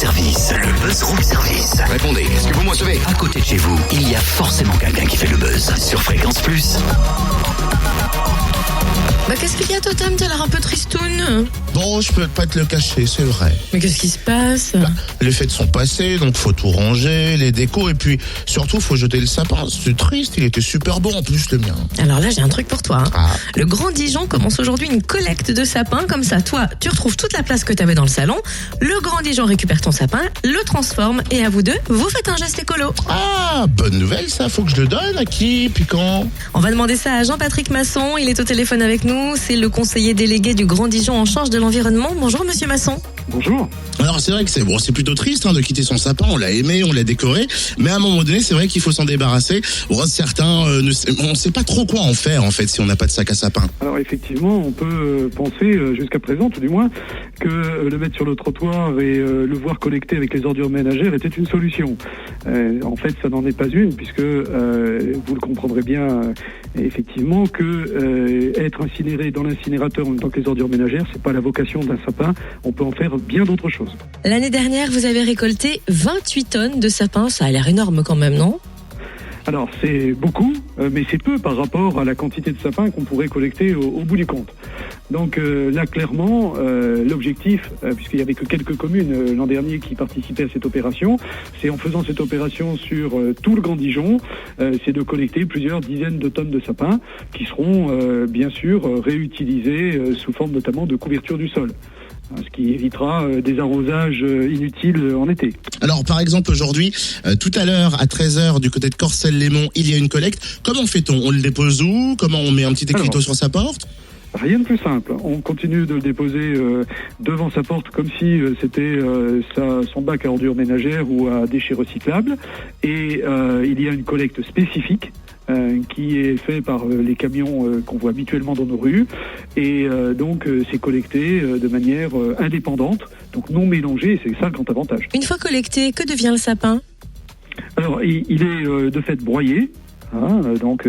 service, le Buzz Room Service. Répondez, est-ce que vous me recevez? À côté de chez vous, il y a forcément quelqu'un qui fait le buzz sur Fréquence Plus. Bah qu'est-ce qu'il y a Totem, t'as l'air un peu tristoun. Bon, je peux pas te le cacher, c'est vrai. Mais qu'est-ce qui se passe? Les fêtes sont passées, donc faut tout ranger, les décos, et puis surtout faut jeter le sapin. C'est triste, il était super beau en plus le mien. Alors là j'ai un truc pour toi. Ah. Le Grand Dijon commence aujourd'hui une collecte de sapins. Comme ça, toi, tu retrouves toute la place que t'avais dans le salon. Le Grand Dijon récupère ton sapin, le transforme, et à vous deux, vous faites un geste écolo. Ah, bonne nouvelle ça, faut que je le donne à qui, puis quand? On va demander ça à Jean-Patrick Masson, il est au téléphone avec nous. C'est le conseiller délégué du Grand Dijon en charge de l'environnement. Bonjour Monsieur Masson. Bonjour. Alors c'est vrai que c'est plutôt triste de quitter son sapin, on l'a aimé, on l'a décoré, mais à un moment donné c'est vrai qu'il faut s'en débarrasser. Bon, certains, on ne sait pas trop quoi en faire en fait si on n'a pas de sac à sapin. Alors effectivement, on peut penser jusqu'à présent, tout du moins, que le mettre sur le trottoir et le voir collecter avec les ordures ménagères était une solution. En fait, ça n'en est pas une, puisque vous le comprendrez bien, effectivement, que être incinéré dans l'incinérateur en même temps que les ordures ménagères, c'est pas la vocation d'un sapin. On peut en faire bien d'autres choses. L'année dernière, vous avez récolté 28 tonnes de sapins. Ça a l'air énorme quand même, non? Alors c'est beaucoup, mais c'est peu par rapport à la quantité de sapins qu'on pourrait collecter au bout du compte. Donc là clairement l'objectif, puisqu'il n'y avait que quelques communes l'an dernier qui participaient à cette opération, c'est en faisant cette opération sur tout le Grand Dijon, c'est de collecter plusieurs dizaines de tonnes de sapins qui seront bien sûr réutilisés sous forme notamment de couverture du sol. Ce qui évitera des arrosages inutiles en été. Alors par exemple aujourd'hui, tout à l'heure à 13h du côté de Corcelles-Lémont, il y a une collecte. Comment fait-on? On le dépose où? Comment on met un petit écriteau sur sa porte? Rien de plus simple. On continue de le déposer devant sa porte comme si c'était son bac à ordures ménagères ou à déchets recyclables. Et il y a une collecte spécifique qui est fait par les camions qu'on voit habituellement dans nos rues. Et donc c'est collecté de manière indépendante, donc non mélangé, c'est ça le grand avantage. Une fois collecté, que devient le sapin? Alors il est de fait broyé. Donc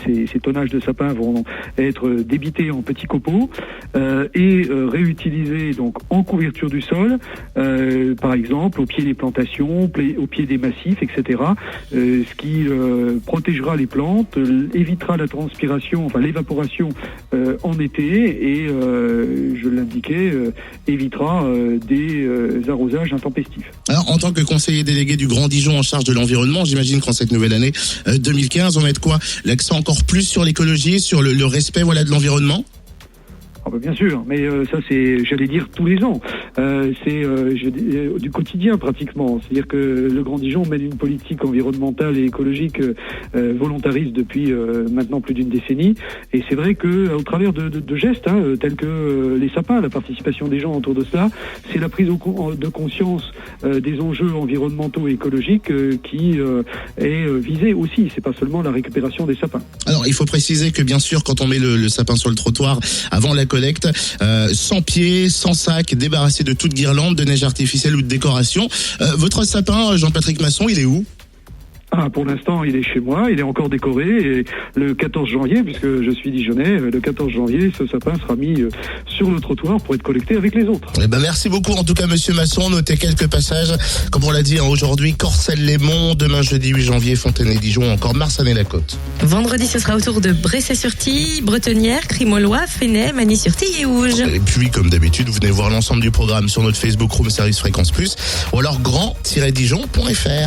ces tonnages de sapins vont être débités en petits copeaux et réutilisés donc en couverture du sol, par exemple au pied des plantations, au pied des massifs, etc. Ce qui protégera les plantes, évitera la transpiration, enfin l'évaporation en été et, je l'indiquais, évitera des arrosages intempestifs. Alors en tant que conseiller délégué du Grand Dijon en charge de l'environnement, j'imagine qu'en cette nouvelle année 2015, on va mettre quoi? L'accent encore plus sur l'écologie, sur le respect de l'environnement? Ah bah bien sûr, mais ça c'est, j'allais dire, tous les ans. C'est du quotidien pratiquement. C'est-à-dire que le Grand Dijon mène une politique environnementale et écologique volontariste depuis maintenant plus d'une décennie. Et c'est vrai que au travers de gestes tels que les sapins, la participation des gens autour de cela, c'est la prise de conscience des enjeux environnementaux et écologiques qui est visée aussi. C'est pas seulement la récupération des sapins. Alors il faut préciser que bien sûr quand on met le sapin sur le trottoir avant la collecte, sans pied, sans sac, débarrassé de toute guirlande, de neige artificielle ou de décoration. Votre sapin, Jean-Patrick Masson, il est où? Pour l'instant, il est chez moi, il est encore décoré et le 14 janvier, puisque je suis Dijonnais, le 14 janvier, ce sapin sera mis sur le trottoir pour être collecté avec les autres. Eh ben merci beaucoup en tout cas Monsieur Masson, notez quelques passages, comme on l'a dit aujourd'hui, Corcelles-Lémont, demain jeudi 8 janvier, Fontenay-Dijon, encore Marsanne-la-Côte. Vendredi, ce sera autour de Bressay-sur-Tille, Bretonnière, Crimolois, Fenay, Magny-sur-Tille et Ouge. Et puis comme d'habitude, vous venez voir l'ensemble du programme sur notre Facebook Room Service Fréquence Plus ou alors grand-dijon.fr.